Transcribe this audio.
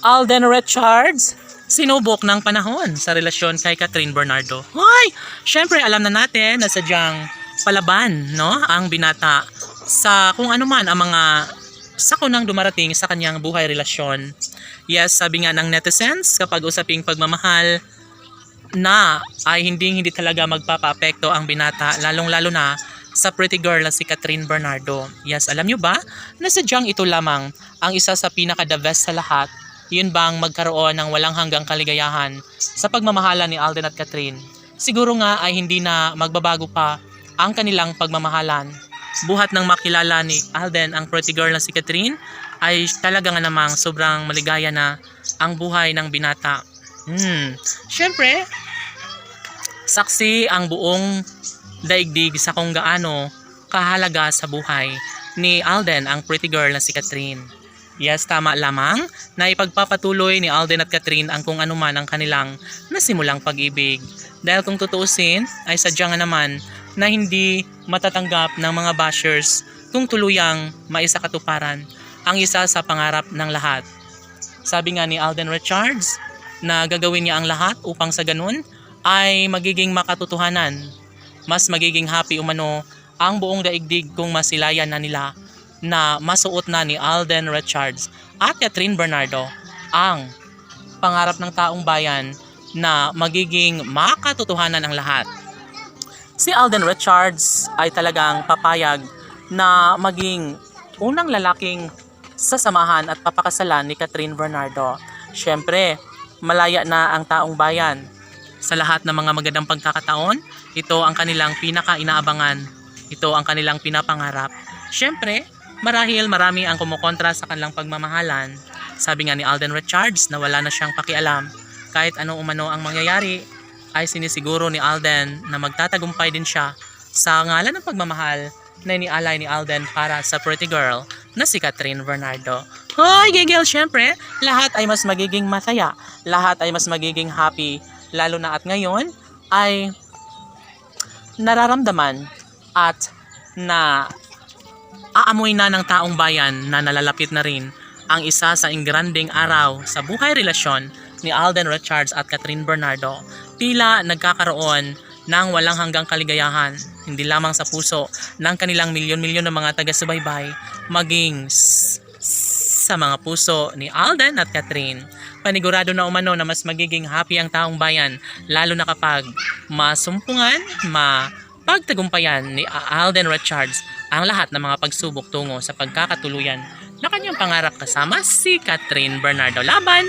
Alden Richards, sinubok ng panahon sa relasyon kay Catherine Bernardo. Hoy! Syempre alam na natin na sadyang palaban, no, ang binata sa kung ano man ang mga sakunang dumarating sa kanyang buhay relasyon. Yes, sabi nga ng netizens, kapag usaping pagmamahal na ay hindi talaga magpapaapekto ang binata, lalong-lalo na sa pretty girl na si Catherine Bernardo. Yes, alam nyo ba na sadyang ito lamang ang isa sa pinaka-the best sa lahat? Yun bang magkaroon ng walang hanggang kaligayahan sa pagmamahalan ni Alden at Catherine? Siguro nga ay hindi na magbabago pa ang kanilang pagmamahalan. Buhat ng makilala ni Alden ang pretty girl na si Catherine ay talaga nga namang sobrang maligaya na ang buhay ng binata. Siyempre, saksi ang buong daigdig sa kung gaano kahalaga sa buhay ni Alden ang pretty girl na si Catherine. Yes, tama lamang na ipagpapatuloy ni Alden at Catherine ang kung anuman ang kanilang nasimulang pag-ibig. Dahil kung tutuusin ay sadya nga naman na hindi matatanggap ng mga bashers kung tuluyang maisakatuparan ang isa sa pangarap ng lahat. Sabi nga ni Alden Richards na gagawin niya ang lahat upang sa ganun ay magiging makatotohanan. Mas magiging happy umano ang buong daigdig kung masilayan na nila na masuot na ni Alden Richards at Catherine Bernardo ang pangarap ng taong bayan na magiging makatotohanan ang lahat. Si Alden Richards ay talagang papayag na maging unang lalaking sasamahan at papakasalan ni Catherine Bernardo. Siyempre, malaya na ang taong bayan. Sa lahat ng mga magandang pagkakataon, ito ang kanilang pinaka-inaabangan. Ito ang kanilang pinapangarap. Siyempre, marahil marami ang kumukontra sa kanilang pagmamahalan. Sabi nga ni Alden Richards na wala na siyang pakialam. Kahit ano umano ang mangyayari, ay sinisiguro ni Alden na magtatagumpay din siya sa ngalan ng pagmamahal na inialay ni Alden para sa pretty girl na si Catherine Bernardo. Hoy, gigil, syempre, lahat ay mas magiging masaya. Lahat ay mas magiging happy. Lalo na at ngayon ay nararamdaman at na aamoy na ng taong bayan na nalalapit na rin ang isa sa ingranding araw sa buhay relasyon ni Alden Richards at Catherine Bernardo. Tila nagkakaroon ng walang hanggang kaligayahan, hindi lamang sa puso ng kanilang milyon-milyon na mga taga-subaybay, maging sa mga puso ni Alden at Catherine. Panigurado na umano na mas magiging happy ang taong bayan, lalo na kapag masumpungan, mapagtagumpayan ni Alden Richards ang lahat ng mga pagsubok tungo sa pagkakatuluyan na kanyang pangarap kasama si Catherine Bernardo. Laban!